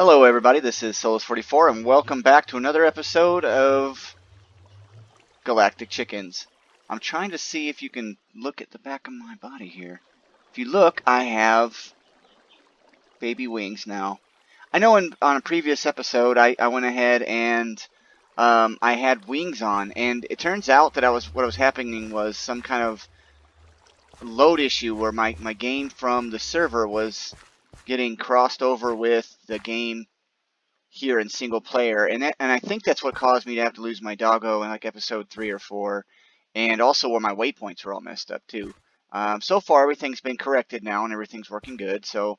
Hello everybody, this is Solus44 and welcome back to another episode of Galactic Chickens. I'm trying to see if you can look at the back of my body here. If you look, I have baby wings now. I know on a previous episode I went ahead and I had wings on, and it turns out that what was happening was some kind of load issue where my game from the server was getting crossed over with the game here in single player, and I think that's what caused me to have to lose my doggo in like episode 3 or 4, and also where my waypoints were all messed up too. So far everything's been corrected now and everything's working good. So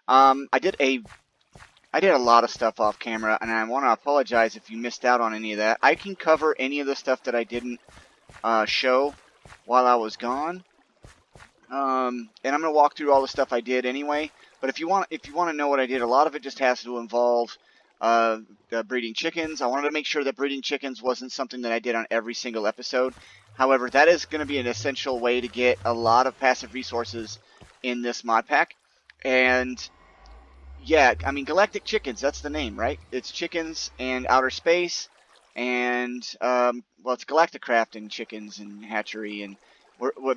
I did a lot of stuff off camera, and I want to apologize if you missed out on any of that. I can cover any of the stuff that I didn't show while I was gone, and I'm gonna walk through all the stuff I did anyway. But if you want to know what I did, a lot of it just has to involve breeding chickens. I wanted to make sure that breeding chickens wasn't something that I did on every single episode. However, that is going to be an essential way to get a lot of passive resources in this mod pack. And yeah, I mean, Galactic Chickens, that's the name, right? It's chickens and outer space, and well, it's Galacticrafting chickens and hatchery, and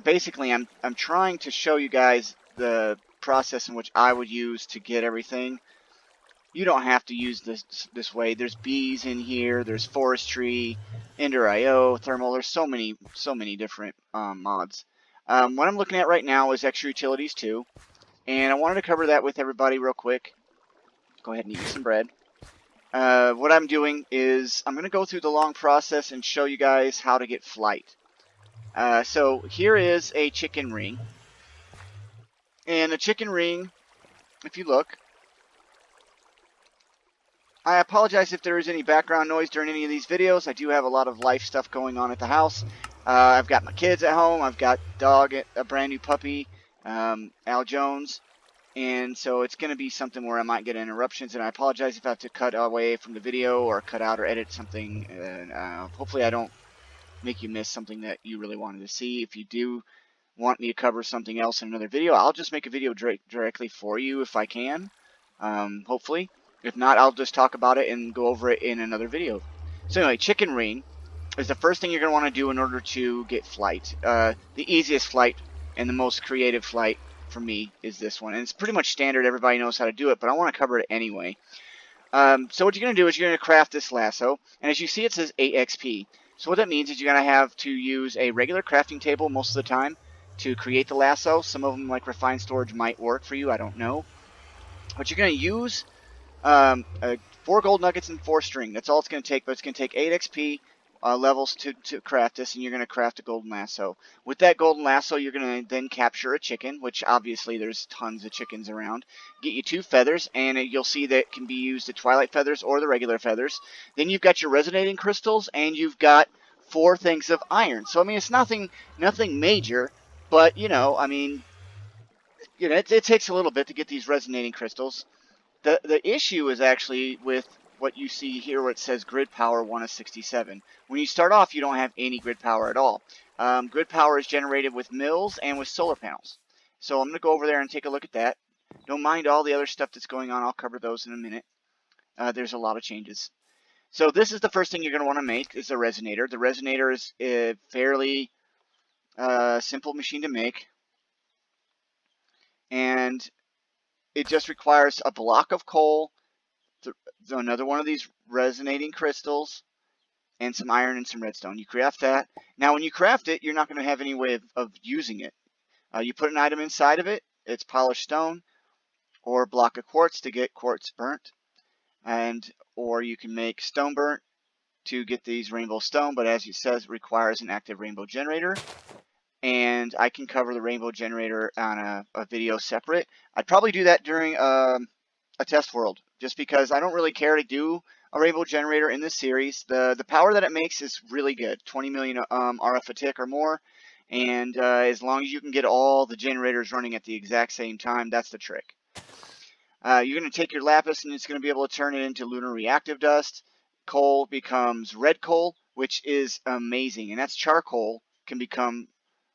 basically I'm trying to show you guys the process in which I would use to get everything. You don't have to use this way. There's bees in here. There's forestry, Ender.io, thermal. There's so many different mods. What I'm looking at right now is extra utilities 2, and I wanted to cover that with everybody real quick. Go ahead and eat some bread. What I'm doing is I'm going to go through the long process and show you guys how to get flight. So here is a chicken ring. And a chicken ring, if you look, I apologize if there is any background noise during any of these videos. I do have a lot of life stuff going on at the house. I've got my kids at home. I've got dog, a brand new puppy, Al Jones. And so it's going to be something where I might get interruptions. And I apologize if I have to cut away from the video or cut out or edit something. Hopefully I don't make you miss something that you really wanted to see. If you do want me to cover something else in another video, I'll just make a video directly for you if I can, hopefully. If not, I'll just talk about it and go over it in another video. So anyway, chicken ring is the first thing you're going to want to do in order to get flight. The easiest flight and the most creative flight for me is this one. And it's pretty much standard. Everybody knows how to do it, but I want to cover it anyway. So what you're going to do is you're going to craft this lasso. And as you see, it says 8 XP. So what that means is you're going to have to use a regular crafting table most of the time to create the lasso. Some of them, like refined storage, might work for you. I don't know. But you're going to use 4 gold nuggets and 4 string. That's all it's going to take, but it's going to take 8 XP levels to craft this, and you're going to craft a golden lasso. With that golden lasso, you're going to then capture a chicken, which obviously there's tons of chickens around. Get you 2 feathers, and you'll see that it can be used the twilight feathers or the regular feathers. Then you've got your resonating crystals, and you've got 4 things of iron. So I mean, it's nothing major, but you know, I mean, you know, it takes a little bit to get these resonating crystals. The issue is actually with what you see here where it says grid power 1 of 67. When you start off, you don't have any grid power at all. Grid power is generated with mills and with solar panels. So I'm going to go over there and take a look at that. Don't mind all the other stuff that's going on. I'll cover those in a minute. There's a lot of changes. So this is the first thing you're going to want to make is the resonator. The resonator is a fairly simple machine to make. And it just requires a block of coal, another one of these resonating crystals, and some iron and some redstone. You craft that. Now when you craft it, you're not going to have any way of using it. You put an item inside of it. It's polished stone or a block of quartz to get quartz burnt. Or you can make stone burnt to get these rainbow stone, but as it says, it requires an active rainbow generator. And I can cover the rainbow generator on a video separate. I'd probably do that during a test world, just because I don't really care to do a rainbow generator in this series. The power that it makes is really good, 20 million RF a tick or more, and as long as you can get all the generators running at the exact same time, that's the trick. You're going to take your lapis, and it's going to be able to turn it into lunar reactive dust. Coal becomes red coal, which is amazing, and that's charcoal can become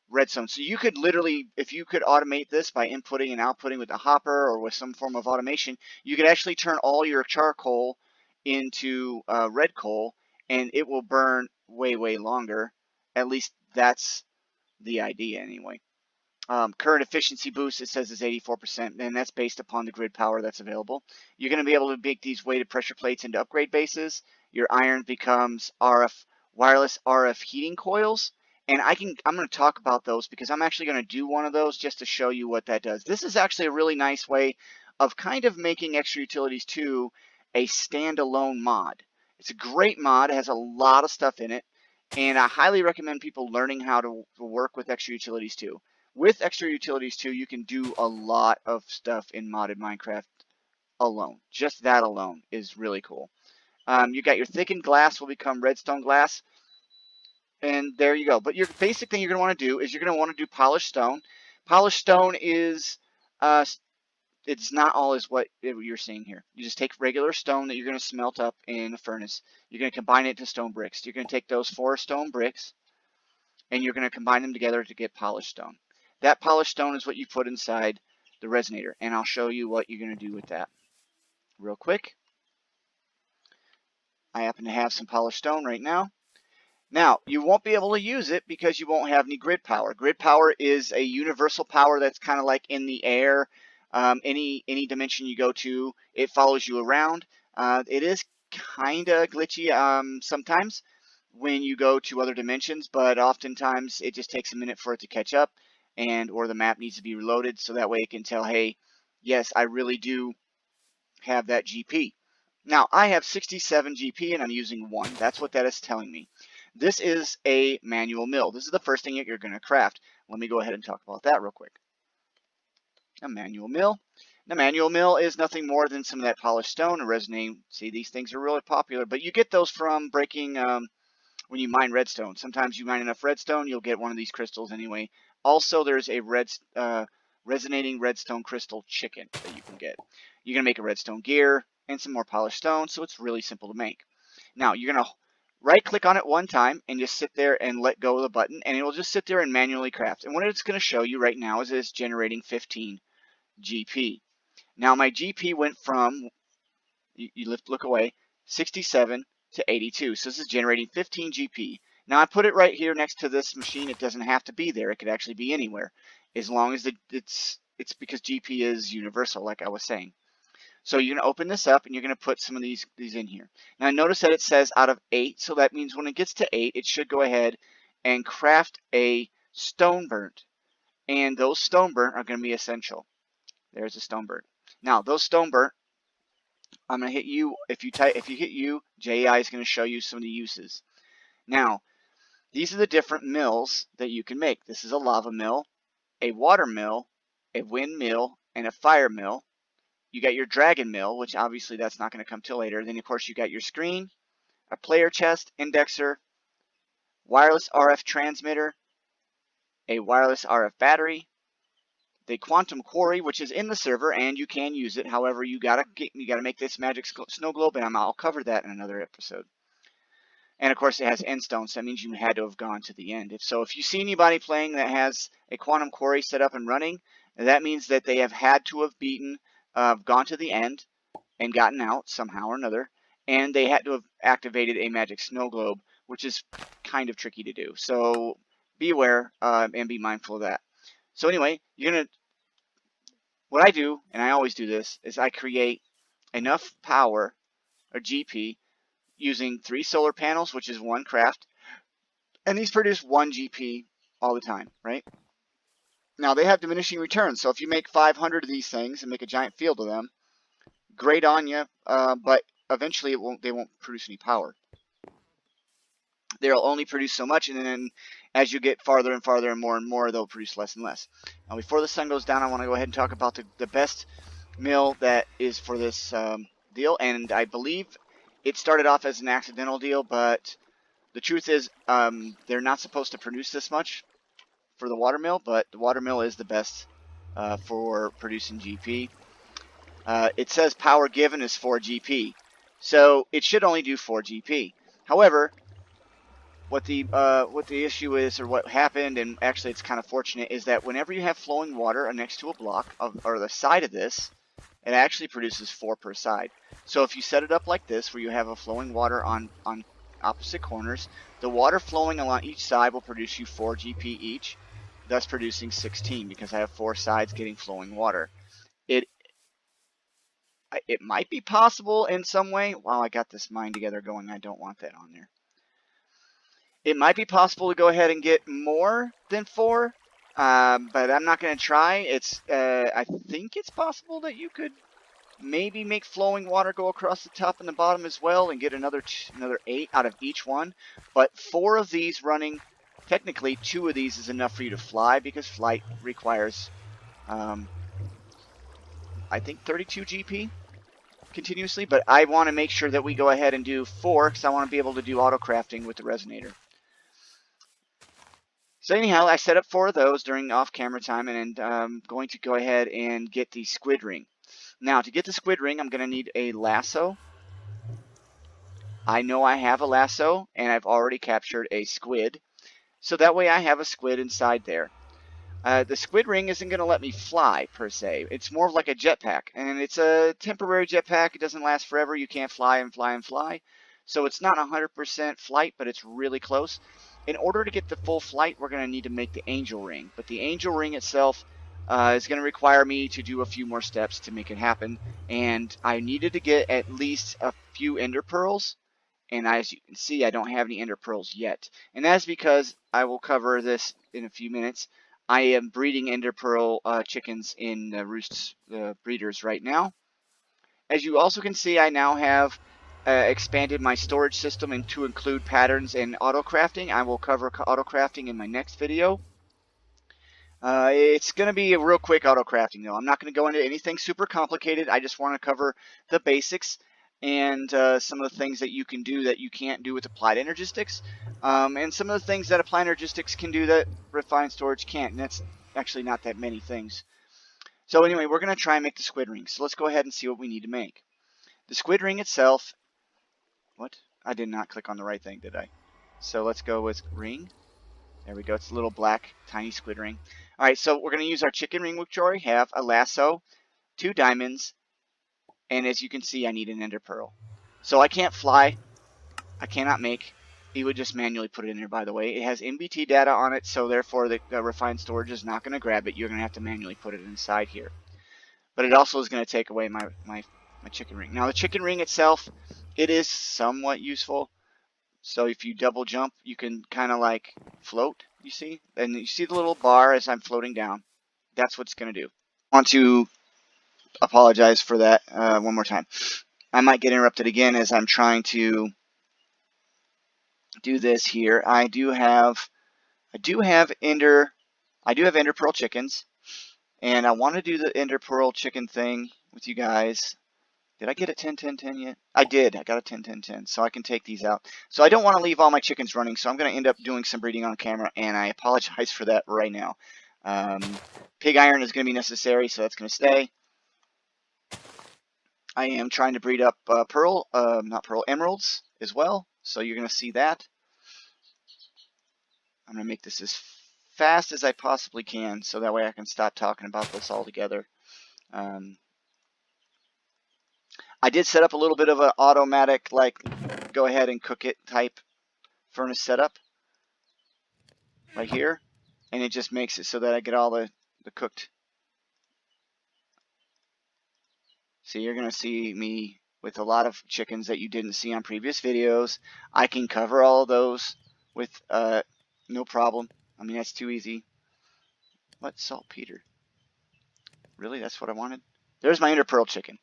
redstone. So you could literally, if you could automate this by inputting and outputting with a hopper or with some form of automation, you could actually turn all your charcoal into red coal, and it will burn way, way longer. At least that's the idea anyway. Current efficiency boost, it says, is 84%, and that's based upon the grid power that's available. You're going to be able to make these weighted pressure plates into upgrade bases. Your iron becomes wireless RF heating coils, and I'm going to talk about those because I'm actually going to do one of those just to show you what that does. This is actually a really nice way of kind of making Extra Utilities 2 a standalone mod. It's a great mod. It has a lot of stuff in it, and I highly recommend people learning how to work with Extra Utilities 2. With Extra Utilities 2, you can do a lot of stuff in modded Minecraft alone. Just that alone is really cool. You got your thickened glass will become redstone glass. And there you go. But your basic thing you're going to want to do is you're going to want to do polished stone. Polished stone is, it's not all is what you're seeing here. You just take regular stone that you're going to smelt up in a furnace. You're going to combine it to stone bricks. You're going to take those 4 stone bricks, and you're going to combine them together to get polished stone. That polished stone is what you put inside the resonator, and I'll show you what you're going to do with that real quick. I happen to have some polished stone right now. Now, you won't be able to use it because you won't have any grid power. Grid power is a universal power that's kind of like in the air. Any dimension you go to, it follows you around. It is kind of glitchy sometimes when you go to other dimensions, but oftentimes it just takes a minute for it to catch up, or the map needs to be reloaded so that way it can tell, hey, yes, I really do have that GP. Now, I have 67 GP and I'm using 1. That's what that is telling me. This is a manual mill. This is the first thing that you're going to craft. Let me go ahead and talk about that real quick. A manual mill. The manual mill is nothing more than some of that polished stone and resonate. See, these things are really popular, but you get those from breaking when you mine redstone. Sometimes you mine enough redstone, you'll get one of these crystals anyway. Also, there's a resonating redstone crystal chicken that you can get. You're going to make a redstone gear and some more polished stone, so it's really simple to make. Now, you're going to right-click on it one time and just sit there and let go of the button, and it will just sit there and manually craft. And what it's going to show you right now is it's generating 15 GP. Now, my GP went from, look away, 67 to 82. So this is generating 15 GP. Now, I put it right here next to this machine. It doesn't have to be there. It could actually be anywhere, as long as it's because GP is universal, like I was saying. So you're going to open this up, and you're going to put some of these in here. Now, notice that it says out of 8, so that means when it gets to 8, it should go ahead and craft a stone burnt. And those stone burnt are going to be essential. There's a stone burnt. Now, those stone burnt, I'm going to hit U. If you hit U, JI is going to show you some of the uses. Now, these are the different mills that you can make. This is a lava mill, a water mill, a wind mill, and a fire mill. You got your dragon mill, which obviously that's not going to come till later. Then, of course, you got your screen, a player chest, indexer, wireless RF transmitter, a wireless RF battery, the quantum quarry, which is in the server, and you can use it. However, you gotta make this magic snow globe, and I'll cover that in another episode. And of course, it has end stones. So that means you had to have gone to the end. If you see anybody playing that has a quantum quarry set up and running, that means that they have had to have gone to the end and gotten out somehow or another, and they had to have activated a magic snow globe, which is kind of tricky to do. So be aware and be mindful of that. So anyway, what I do, and I always do this, is I create enough power, or GP, using 3 solar panels, which is 1 craft, and these produce 1 GP all the time, right? Now, they have diminishing returns, so if you make 500 of these things and make a giant field of them, great on you, but eventually they won't produce any power. They'll only produce so much, and then as you get farther and farther and more, they'll produce less and less. Now, before the sun goes down, I want to go ahead and talk about the best mill that is for this deal, and I believe it started off as an accidental deal, but the truth is they're not supposed to produce this much for the water mill, but the water mill is the best for producing GP. It says power given is 4 GP, so it should only do 4 GP. However, what the issue is, or what happened, and actually it's kind of fortunate, is that whenever you have flowing water next to a block or the side of this, it actually produces 4 per side. So if you set it up like this, where you have a flowing water on opposite corners, the water flowing along each side will produce you 4 GP each, thus producing 16, because I have 4 sides getting flowing water. It might be possible in some way. Wow, I got this mine together going. I don't want that on there. It might be possible to go ahead and get more than 4, but I'm not going to try. I think it's possible that you could maybe make flowing water go across the top and the bottom as well and get another 8 out of each one. But 4 of these running, technically 2 of these is enough for you to fly, because flight requires, I think, 32 GP. Continuously, but I want to make sure that we go ahead and do 4, because I want to be able to do auto-crafting with the Resonator. So anyhow, I set up 4 of those during off-camera time, and I'm going to go ahead and get the Squid Ring. Now, to get the Squid Ring, I'm going to need a lasso. I know I have a lasso, and I've already captured a squid, so that way I have a squid inside there. The Squid Ring isn't going to let me fly, per se. It's more like a jetpack, and it's a temporary jetpack. It doesn't last forever. You can't fly and fly and fly. So it's not 100% flight, but it's really close. In order to get the full flight, we're going to need to make the Angel Ring. But the Angel Ring itself is going to require me to do a few more steps to make it happen. And I needed to get at least a few Ender Pearls. And as you can see, I don't have any Ender Pearls yet. And that's because, I will cover this in a few minutes, I am breeding Ender Pearl chickens in roosts breeders right now. As you also can see, I now have expanded my storage system and to include patterns and auto-crafting. I will cover auto-crafting in my next video. It's going to be a real quick auto-crafting though. I'm not going to go into anything super complicated. I just want to cover the basics and some of the things that you can do that you can't do with applied energistics, and some of the things that applied energistics can do that refined storage can't, and that's actually not that many things. So anyway, we're going to try and make the Squid Ring. So let's go ahead and see what we need to make. The Squid Ring itself, what? I did not click on the right thing, did I? So let's go with ring. There we go. It's a little black, tiny squid ring. All right, so we're going to use our chicken ring, which we already have, a lasso, 2 diamonds, and as you can see, I need an Ender Pearl. So I can't fly. I cannot make. He would just manually put it in there, by the way. It has MBT data on it, so therefore the refined storage is not going to grab it. You're going to have to manually put it inside here. But it also is going to take away my chicken ring. Now, the chicken ring itself, it is somewhat useful. So if you double jump, you can kind of like float, you see? And you see the little bar as I'm floating down. That's what it's going to do. I want to apologize for that one more time. I might get interrupted again as I'm trying to do this here. I do have Ender Pearl chickens, and I want to do the Ender Pearl chicken thing with you guys. Did I get a 10-10-10 yet? I did. I got a 10-10-10, so I can take these out. So I don't want to leave all my chickens running, so I'm going to end up doing some breeding on camera, and I apologize for that right now. Pig iron is going to be necessary, so that's going to stay. I am trying to breed up emeralds as well, so you're going to see that. I'm going to make this as fast as I possibly can, so that way I can stop talking about this altogether. I did set up a little bit of an automatic, like, go ahead and cook it type furnace setup right here, and it just makes it so that I get all the cooked. So you're going to see me with a lot of chickens that you didn't see on previous videos. I can cover all of those with no problem. I mean, that's too easy. What? Saltpeter. Really? That's what I wanted? There's my Ender Pearl chicken.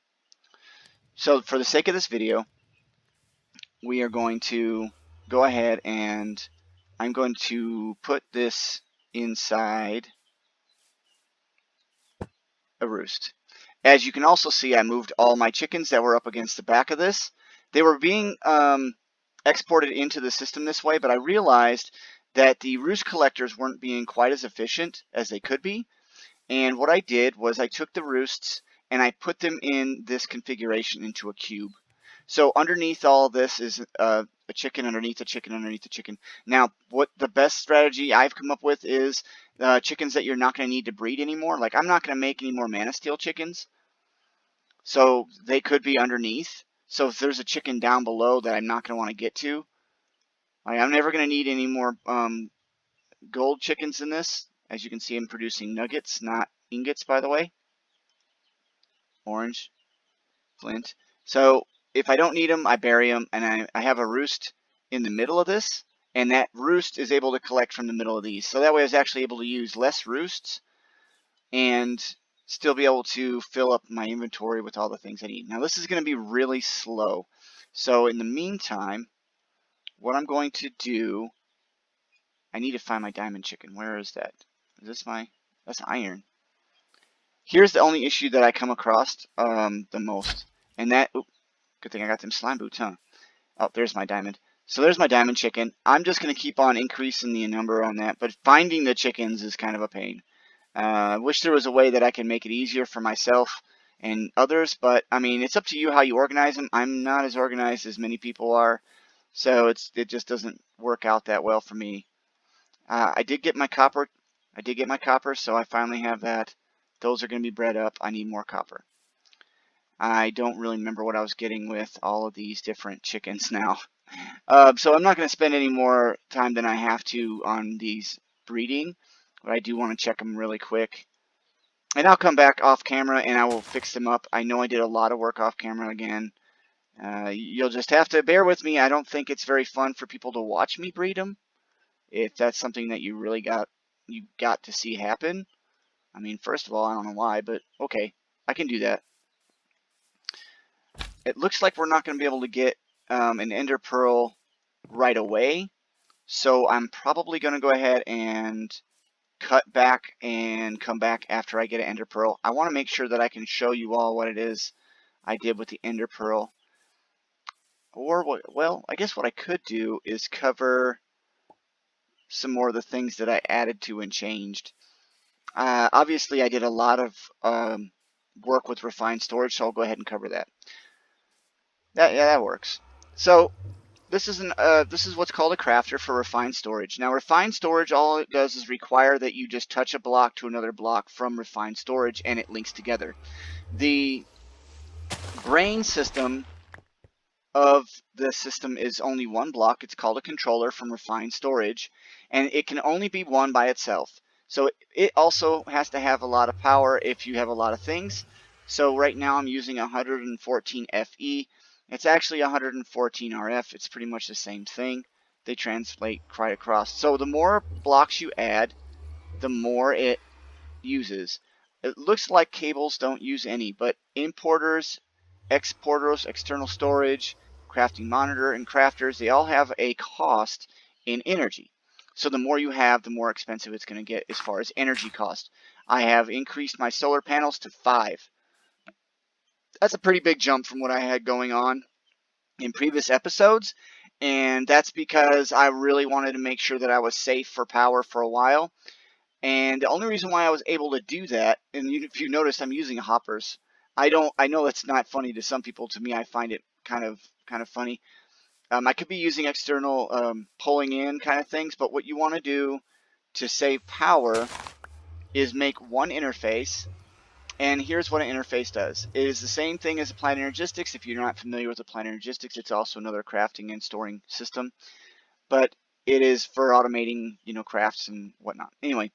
So for the sake of this video, we are going to go ahead and I'm going to put this inside a roost. As you can also see, I moved all my chickens that were up against the back of this. They were being exported into the system this way, but I realized that the roost collectors weren't being quite as efficient as they could be. And what I did was I took the roosts and I put them in this configuration into a cube. So underneath all of this is a a chicken underneath a chicken underneath a chicken. Now, what the best strategy I've come up with is chickens that you're not going to need to breed anymore. Like, I'm not going to make any more Mana Steel chickens, so they could be underneath. So if there's a chicken down below that I'm not going to want to get to, I'm never going to need any more gold chickens in this. As you can see, I'm producing nuggets, not ingots, by the way. Orange, flint. So if I don't need them, I bury them, and I have a roost in the middle of this, and that roost is able to collect from the middle of these. So that way I was actually able to use less roosts and still be able to fill up my inventory with all the things I need. Now this is going to be really slow. So in the meantime, what I'm going to do, I need to find my diamond chicken. Where is that? Is this that's iron. Here's the only issue that I come across the most. And that, good thing I got them slime boots, huh? Oh, there's my diamond. So there's my diamond chicken. I'm just going to keep on increasing the number on that. But finding the chickens is kind of a pain. I wish there was a way that I can make it easier for myself and others. But, I mean, it's up to you how you organize them. I'm not as organized as many people are. So it just doesn't work out that well for me. I did get my copper. So I finally have that. Those are going to be bred up. I need more copper. I don't really remember what I was getting with all of these different chickens now. So I'm not going to spend any more time than I have to on these breeding. But I do want to check them really quick. And I'll come back off camera and I will fix them up. I know I did a lot of work off camera again. You'll just have to bear with me. I don't think it's very fun for people to watch me breed them. If that's something that you really got to see happen. I mean, first of all, I don't know why, but okay, I can do that. It looks like we're not going to be able to get an ender pearl right away, so I'm probably going to go ahead and cut back and come back after I get an ender pearl. I want to make sure that I can show you all what it is I did with the ender pearl. Or, well, I guess what I could do is cover some more of the things that I added to and changed. Obviously, I did a lot of work with refined storage, so I'll go ahead and cover that. Yeah, that works. So this is what's called a crafter for refined storage. Now, refined storage, all it does is require that you just touch a block to another block from refined storage, and it links together. The brain system of the system is only one block. It's called a controller from refined storage, and it can only be one by itself. So it also has to have a lot of power if you have a lot of things. So right now I'm using 114 FE. It's actually 114 RF. It's pretty much the same thing. They translate right across. So the more blocks you add, the more it uses. It looks like cables don't use any, but importers, exporters, external storage, crafting monitor, and crafters, they all have a cost in energy. So the more you have, the more expensive it's going to get as far as energy cost. I have increased my solar panels to 5. That's a pretty big jump from what I had going on in previous episodes, and that's because I really wanted to make sure that I was safe for power for a while. And the only reason why I was able to do that, and if you noticed, I'm using hoppers. I know it's not funny to some people. To me, I find it kind of funny. I could be using external pulling in kind of things, but what you want to do to save power is make one interface. And here's what an interface does. It is the same thing as Applied Energistics. If you're not familiar with Applied Energistics, it's also another crafting and storing system. But it is for automating, crafts and whatnot. Anyway,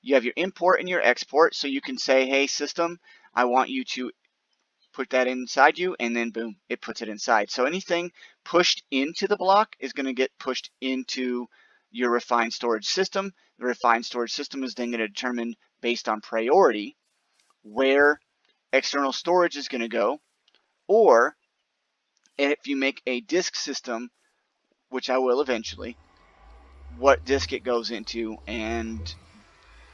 you have your import and your export. So you can say, hey, system, I want you to put that inside you, and then boom, it puts it inside. So anything pushed into the block is going to get pushed into your refined storage system. The refined storage system is then going to determine, based on priority, where external storage is going to go, or if you make a disk system, which I will eventually, what disk it goes into, and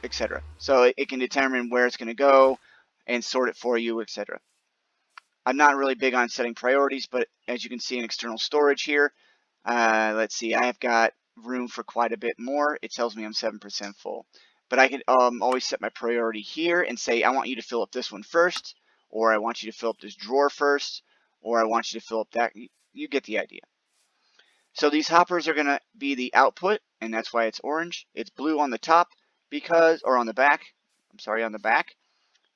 etc. So it can determine where it's going to go and sort it for you, etc. I'm not really big on setting priorities, but as you can see in external storage here, let's see, I have got room for quite a bit more. It tells me I'm 7% full. But I can always set my priority here and say, I want you to fill up this one first, or I want you to fill up this drawer first, or I want you to fill up that. You get the idea. So these hoppers are going to be the output, and that's why it's orange. It's blue on the top because, or on the back, I'm sorry, on the back,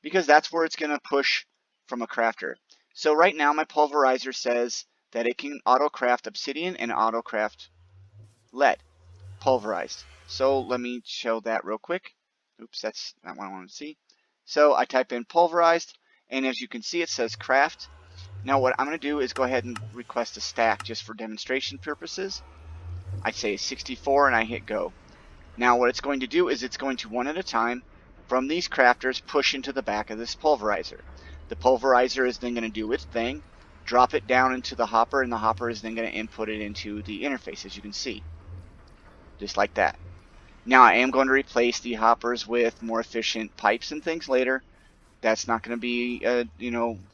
because that's where it's going to push from a crafter. So right now my pulverizer says that it can auto-craft obsidian and auto-craft lead, pulverized. So let me show that real quick. Oops, that's not what I want to see. So I type in pulverized, and as you can see, it says craft. Now what I'm going to do is go ahead and request a stack just for demonstration purposes. I say 64 and I hit go. Now what it's going to do is it's going to one at a time from these crafters push into the back of this pulverizer. The pulverizer is then going to do its thing, drop it down into the hopper, and the hopper is then going to input it into the interface, as you can see. Just like that. Now I am going to replace the hoppers with more efficient pipes and things later. That's not going to be a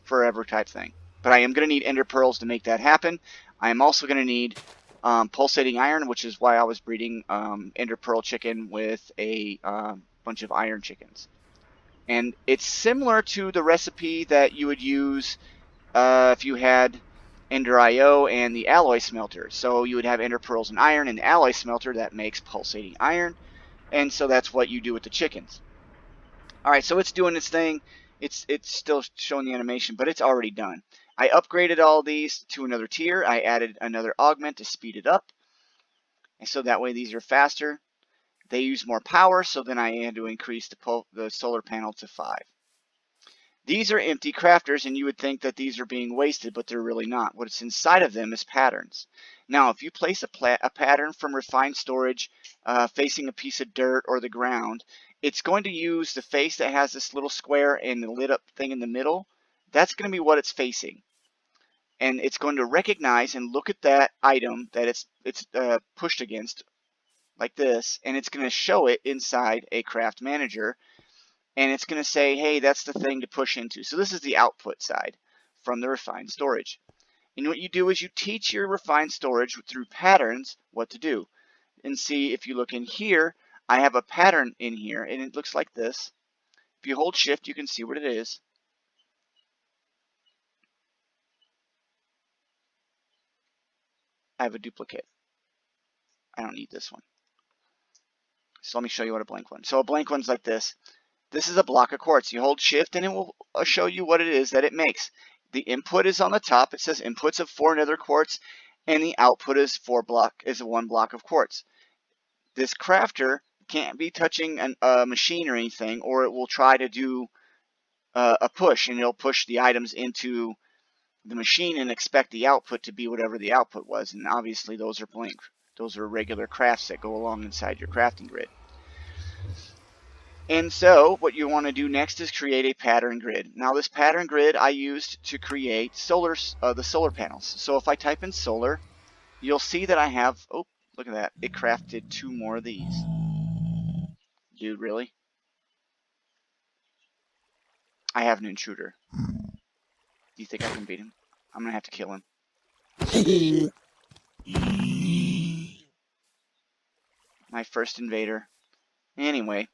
forever type thing. But I am going to need ender pearls to make that happen. I am also going to need pulsating iron, which is why I was breeding ender pearl chicken with a bunch of iron chickens. And it's similar to the recipe that you would use if you had ender IO and the alloy smelter. So you would have ender pearls and iron, and the alloy smelter that makes pulsating iron. And so that's what you do with the chickens. Alright, so it's doing its thing. It's still showing the animation, but it's already done. I upgraded all these to another tier. I added another augment to speed it up. And so that way these are faster. They use more power, so then I had to increase the solar panel to 5. These are empty crafters, and you would think that these are being wasted, but they're really not. What's inside of them is patterns. Now, if you place a pattern from refined storage facing a piece of dirt or the ground, it's going to use the face that has this little square and the lit up thing in the middle. That's going to be what it's facing. And it's going to recognize and look at that item that it's pushed against, like this, and it's going to show it inside a craft manager, and it's going to say, hey, that's the thing to push into. So this is the output side from the refined storage. And what you do is you teach your refined storage through patterns what to do. And see, if you look in here, I have a pattern in here, and it looks like this. If you hold shift, you can see what it is. I have a duplicate. I don't need this one. So let me show you what a blank one. So a blank one's like this. This is a block of quartz. You hold shift and it will show you what it is that it makes. The input is on the top. It says inputs of 4 nether quartz, and the output is 1 block of quartz. This crafter can't be touching a machine or anything, or it will try to do a push, and it'll push the items into the machine and expect the output to be whatever the output was. And obviously those are blank. Those are regular crafts that go along inside your crafting grid. And so what you want to do next is create a pattern grid. Now this pattern grid I used to create the solar panels. So if I type in solar, you'll see that I have, oh, look at that. It crafted 2 more of these. Dude, really? I have an intruder. Do you think I can beat him? I'm going to have to kill him. My first invader. Anyway.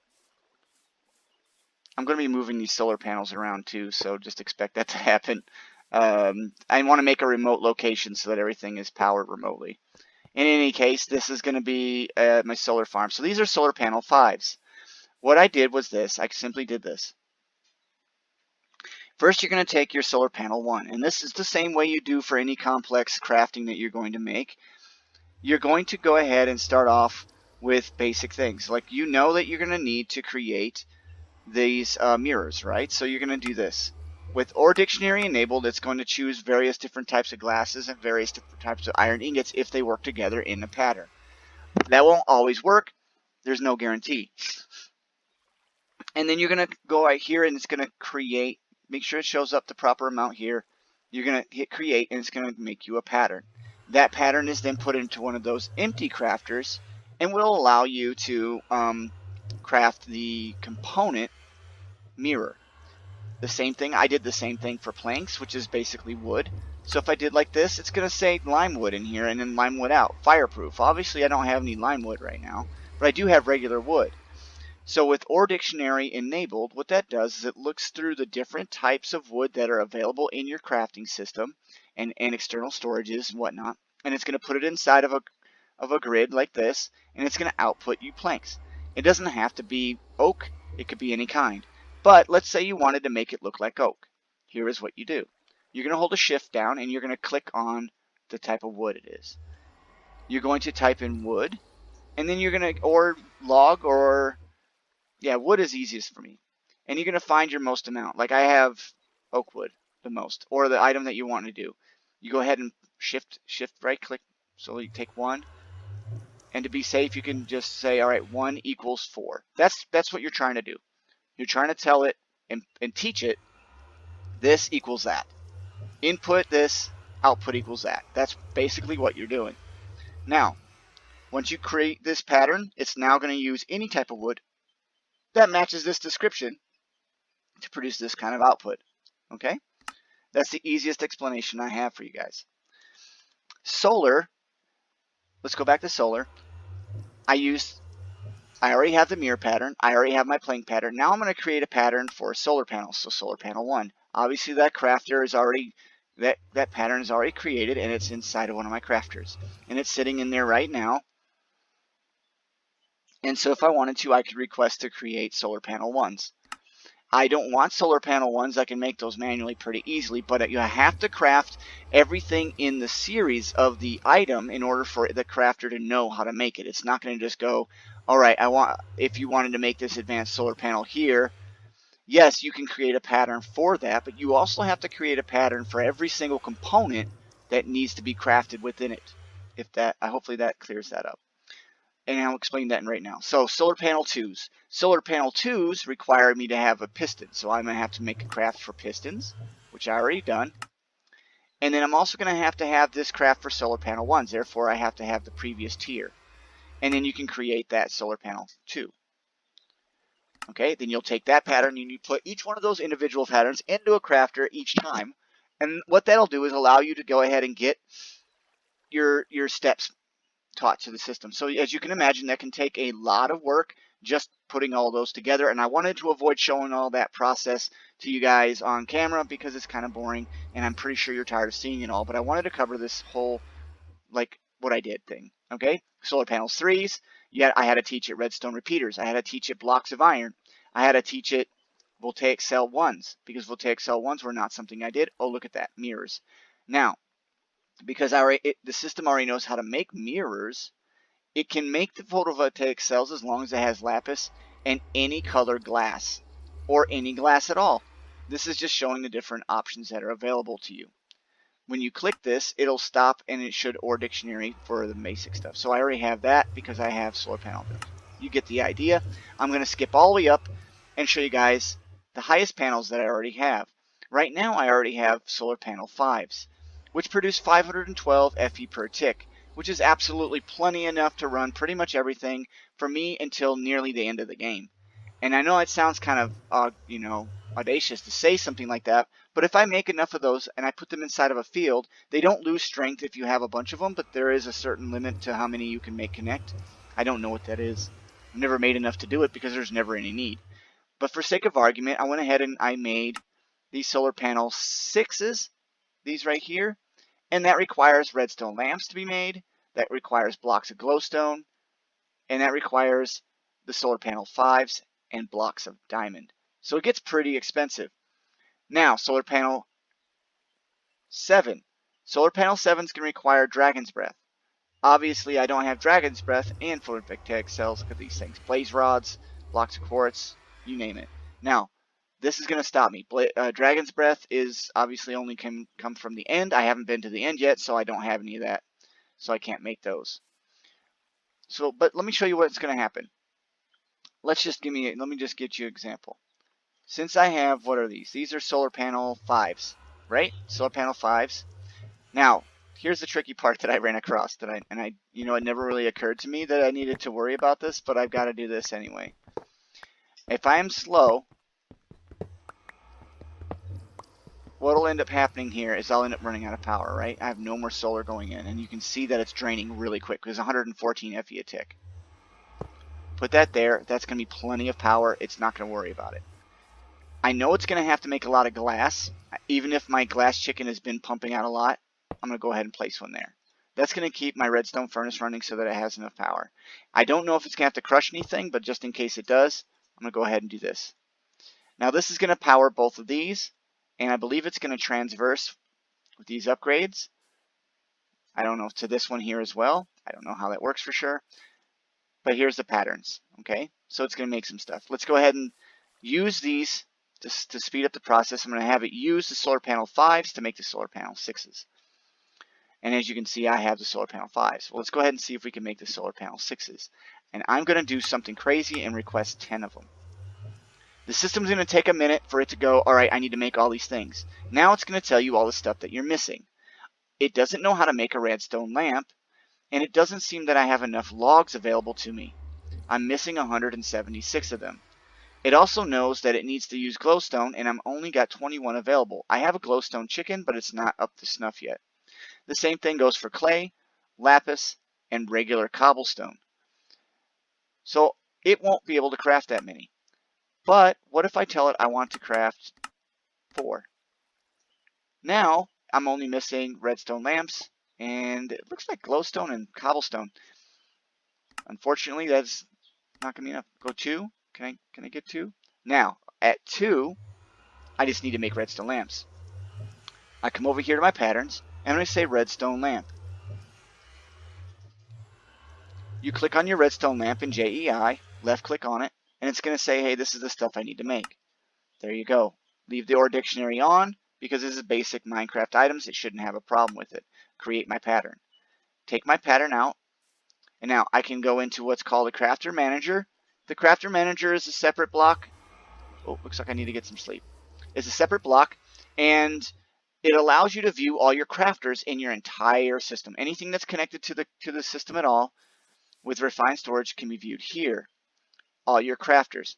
I'm going to be moving these solar panels around too, so just expect that to happen. I want to make a remote location so that everything is powered remotely. In any case, this is going to be my solar farm. So these are solar panel 5s. What I did was this. I simply did this. First, you're going to take your solar panel 1, and this is the same way you do for any complex crafting that you're going to make. You're going to go ahead and start off with basic things. Like, you know that you're going to need to create these mirrors, right? So you're going to do this. With OR dictionary enabled, it's going to choose various different types of glasses and various different types of iron ingots if they work together in a pattern. That won't always work. There's no guarantee. And then you're going to go right here and it's going to create, make sure it shows up the proper amount here. You're going to hit create and it's going to make you a pattern. That pattern is then put into one of those empty crafters and will allow you to craft the component mirror. The same thing, I did the same thing for planks, which is basically wood. So if I did like this, it's going to say lime wood in here and then lime wood out. Fireproof. Obviously I don't have any lime wood right now, but I do have regular wood. So with OR dictionary enabled, what that does is it looks through the different types of wood that are available in your crafting system and external storages and whatnot. and it's going to put it inside of a grid like this, and it's going to output you planks. It doesn't have to be oak. It could be any kind. But let's say you wanted to make it look like oak. Here is what you do. You're going to hold a shift down, and you're going to click on the type of wood it is. You're going to type in wood, and then you're going to, or log, or, yeah, wood is easiest for me. And you're going to find your most amount. Like I have oak wood the most, or the item that you want to do. You go ahead and shift right click, so you take 1. And to be safe, you can just say, all right, 1 equals 4. That's what you're trying to do. You're trying to tell it and teach it, this equals that. Input this, output equals that. That's basically what you're doing. Now, once you create this pattern, it's now going to use any type of wood that matches this description to produce this kind of output. Okay? That's the easiest explanation I have for you guys. Solar, let's go back to solar. I already have the mirror pattern. I already have my plank pattern. Now I'm going to create a pattern for solar panels. So solar panel 1. Obviously that crafter is already, that pattern is already created, and it's inside of one of my crafters. And it's sitting in there right now. And so if I wanted to, I could request to create solar panel 1s. I don't want solar panel 1s. I can make those manually pretty easily, but you have to craft everything in the series of the item in order for the crafter to know how to make it. It's not going to just go, all right, if you wanted to make this advanced solar panel here, yes, you can create a pattern for that, but you also have to create a pattern for every single component that needs to be crafted within it. Hopefully that clears that up. And I'll explain that right now. So solar panel 2s. Solar panel 2s require me to have a piston. So I'm going to have to make a craft for pistons, which I already done. And then I'm also going to have this craft for solar panel 1s. Therefore, I have to have the previous tier. And then you can create that solar panel 2. Okay, then you'll take that pattern and you put each one of those individual patterns into a crafter each time. And what that'll do is allow you to go ahead and get your steps taught to the system. So as you can imagine, that can take a lot of work just putting all those together, and I wanted to avoid showing all that process to you guys on camera because it's kind of boring, and I'm pretty sure you're tired of seeing it all, but I wanted to cover this whole, like, what I did thing. Okay, solar panels 3s, I had to teach it redstone repeaters, I had to teach it blocks of iron, I had to teach it voltaic cell 1s, because voltaic cell 1s were not something I did. Oh, look at that, mirrors. Now, because the system already knows how to make mirrors, it can make the photovoltaic cells as long as it has lapis and any color glass, or any glass at all. This is just showing the different options that are available to you. When you click this, it'll stop and it should OR dictionary for the basic stuff. So I already have that because I have solar panel built. You get the idea. I'm going to skip all the way up and show you guys the highest panels that I already have. Right now I already have solar panel 5s, which produce 512 FE per tick, which is absolutely plenty enough to run pretty much everything for me until nearly the end of the game. And I know it sounds kind of, audacious to say something like that, but if I make enough of those and I put them inside of a field, they don't lose strength if you have a bunch of them, but there is a certain limit to how many you can make connect. I don't know what that is. I've never made enough to do it because there's never any need. But for sake of argument, I went ahead and I made these solar panel 6s, these right here, and that requires redstone lamps to be made, that requires blocks of glowstone, and that requires the solar panel 5s and blocks of diamond. So it gets pretty expensive. Now, solar panel 7. Solar panel 7 is going to require dragon's breath. Obviously, I don't have dragon's breath and photovoltaic cells. Look at these things. Blaze rods, blocks of quartz, you name it. Now, this is going to stop me. Dragon's breath is obviously only can come from the end. I haven't been to the end yet, so I don't have any of that. So I can't make those. So, but let me show you what's going to happen. Let me just get you an example. Since I have, what are these? These are solar panel 5s, right? Solar panel 5s. Now, here's the tricky part that I ran across. It never really occurred to me that I needed to worry about this, but I've got to do this anyway. If I am slow, what will end up happening here is I'll end up running out of power, right? I have no more solar going in, and you can see that it's draining really quick because 114 FE a tick. Put that there. That's going to be plenty of power. It's not going to worry about it. I know it's going to have to make a lot of glass. Even if my glass chicken has been pumping out a lot, I'm going to go ahead and place one there. That's going to keep my redstone furnace running so that it has enough power. I don't know if it's going to have to crush anything, but just in case it does, I'm going to go ahead and do this. Now this is going to power both of these, and I believe it's going to transverse with these upgrades. I don't know, to this one here as well. I don't know how that works for sure. But here's the patterns, okay? So it's going to make some stuff. Let's go ahead and use these to speed up the process. I'm going to have it use the solar panel 5s to make the solar panel 6s. And as you can see, I have the solar panel 5s. Well, let's go ahead and see if we can make the solar panel 6s. And I'm going to do something crazy and request 10 of them. The system's going to take a minute for it to go, all right, I need to make all these things. Now it's going to tell you all the stuff that you're missing. It doesn't know how to make a redstone lamp, and it doesn't seem that I have enough logs available to me. I'm missing 176 of them. It also knows that it needs to use glowstone, and I'm only got 21 available. I have a glowstone chicken, but it's not up to snuff yet. The same thing goes for clay, lapis, and regular cobblestone. So it won't be able to craft that many. But what if I tell it I want to craft 4? Now I'm only missing redstone lamps, and it looks like glowstone and cobblestone. Unfortunately, that's not going to be enough. Go 2. Can I get 2? Now, at 2, I just need to make redstone lamps. I come over here to my patterns, and I'm going to say redstone lamp. You click on your redstone lamp in JEI, left click on it, and it's going to say, hey, this is the stuff I need to make. There you go. Leave the OR dictionary on, because this is basic Minecraft items. It shouldn't have a problem with it. Create my pattern. Take my pattern out, and now I can go into what's called a crafter manager. The crafter manager is a separate block. Oh, looks like I need to get some sleep. It's a separate block, and it allows you to view all your crafters in your entire system. Anything that's connected to the system at all with refined storage can be viewed here. All your crafters.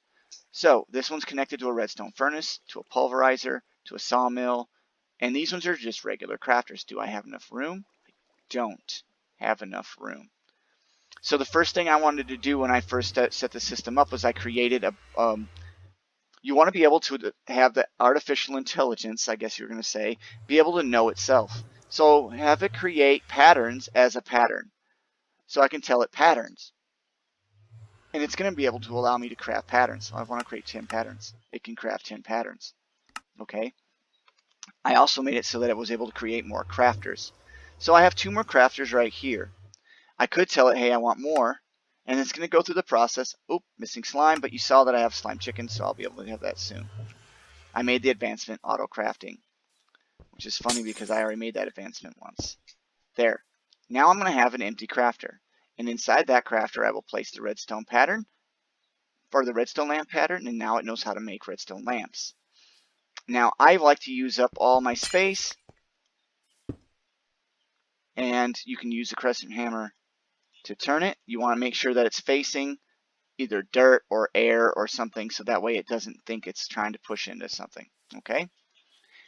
So this one's connected to a redstone furnace, to a pulverizer, to a sawmill, and these ones are just regular crafters. Do I have enough room? I don't have enough room. So the first thing I wanted to do when I first set the system up was I created a you want to be able to have the artificial intelligence, I guess you're going to say, be able to know itself. So have it create patterns as a pattern. So I can tell it patterns. And it's going to be able to allow me to craft patterns. So I want to create 10 patterns. It can craft 10 patterns. Okay. I also made it so that it was able to create more crafters. So I have 2 more crafters right here. I could tell it, hey, I want more. And it's going to go through the process. Oop, missing slime, but you saw that I have slime chicken, so I'll be able to have that soon. I made the advancement Autocrafting, which is funny because I already made that advancement once. There. Now I'm going to have an empty crafter. And inside that crafter, I will place the redstone pattern, or the redstone lamp pattern, and now it knows how to make redstone lamps. Now, I like to use up all my space, and you can use the crescent hammer to turn it. You want to make sure that it's facing either dirt or air or something, so that way it doesn't think it's trying to push into something. Okay?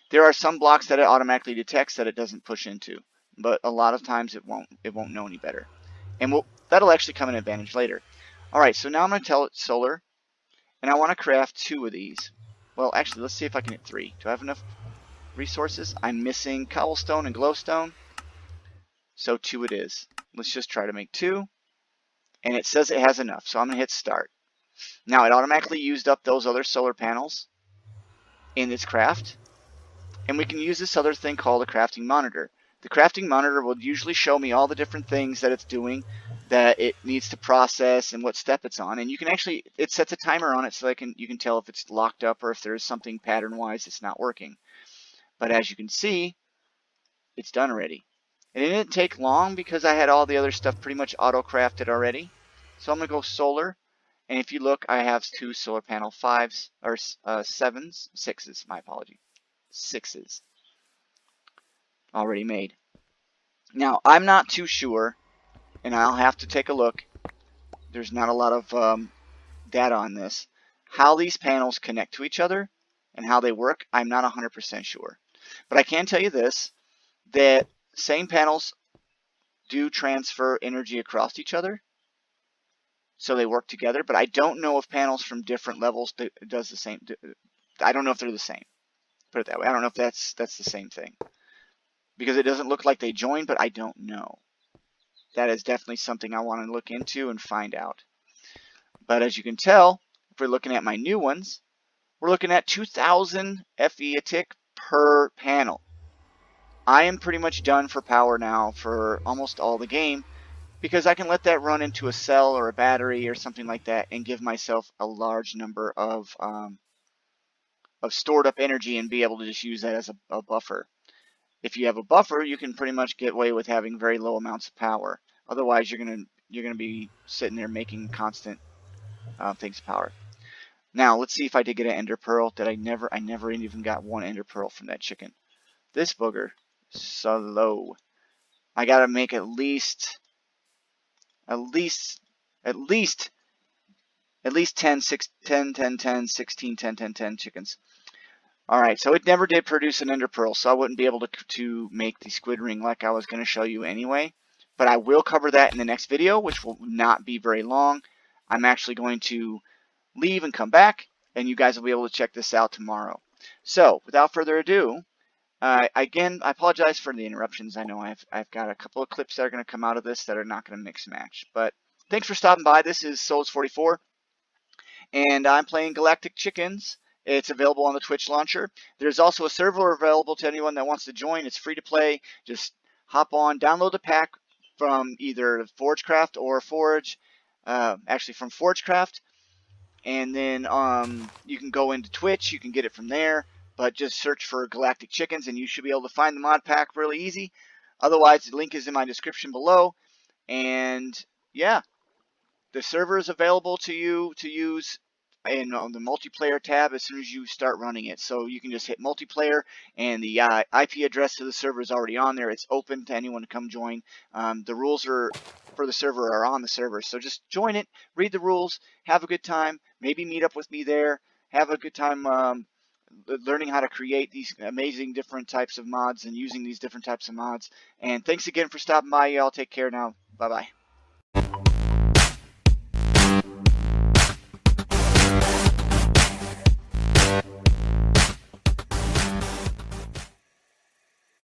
There are some blocks that it automatically detects that it doesn't push into, but a lot of times it won't know any better. And that'll actually come in advantage later. Alright, so now I'm going to tell it solar, and I want to craft 2 of these. Well, actually, let's see if I can hit 3. Do I have enough resources? I'm missing cobblestone and glowstone, so 2 it is. Let's just try to make 2, and it says it has enough, so I'm going to hit start. Now, it automatically used up those other solar panels in its craft, and we can use this other thing called a crafting monitor. The crafting monitor will usually show me all the different things that it's doing, that it needs to process, and what step it's on. And you can actually, it sets a timer on it so you can tell if it's locked up or if there's something pattern-wise that's not working. But as you can see, it's done already. And it didn't take long because I had all the other stuff pretty much auto-crafted already. So I'm going to go solar. And if you look, I have 2 solar panel 5s, or 7s, 6s, my apology. 6s. Already made. Now, I'm not too sure, and I'll have to take a look. There's not a lot of data on this. How these panels connect to each other and how they work, I'm not 100% sure. But I can tell you this, that same panels do transfer energy across each other, so they work together, but I don't know if panels from different levels does the same. I don't know if they're the same. Put it that way. I don't know if that's the same thing. Because it doesn't look like they join, but I don't know. that is definitely something I want to look into and find out. But as you can tell, if we're looking at my new ones, we're looking at 2,000 FE a tick per panel. I am pretty much done for power now for almost all the game, because I can let that run into a cell or a battery or something like that and give myself a large number of stored up energy and be able to just use that as a buffer. If you have a buffer, you can pretty much get away with having very low amounts of power. Otherwise, you're gonna be sitting there making constant things of power. Now let's see if I did get an ender pearl. I never even got one ender pearl from that chicken. This booger, so low. I gotta make at least 10, 16, 10, 10, 10 chickens. Alright, so it never did produce an ender pearl, so I wouldn't be able to make the squid ring like I was going to show you anyway. But I will cover that in the next video, which will not be very long. I'm actually going to leave and come back, and you guys will be able to check this out tomorrow. So, without further ado, again, I apologize for the interruptions. I know I've got a couple of clips that are going to come out of this that are not going to mix and match. But thanks for stopping by. This is Souls44, and I'm playing Galactic Chickens. It's available on the Twitch launcher. There's also a server available to anyone that wants to join. It's free to play. Just hop on, download the pack from either Forgecraft or Forge, actually from Forgecraft, and then you can go into Twitch. You can get it from there, but just search for Galactic Chickens, and you should be able to find the mod pack really easy. Otherwise, the link is in my description below. And yeah, the server is available to you to use in on the multiplayer tab as soon as you start running it. So you can just hit multiplayer, and the IP address to the server is already on there. It's open to anyone to come join. The rules for the server are on the server, so just join it, read the rules, have a good time, maybe meet up with me there, have a good time learning how to create these amazing different types of mods and using these different types of mods. And thanks again for stopping by, y'all. Take care now. Bye-bye.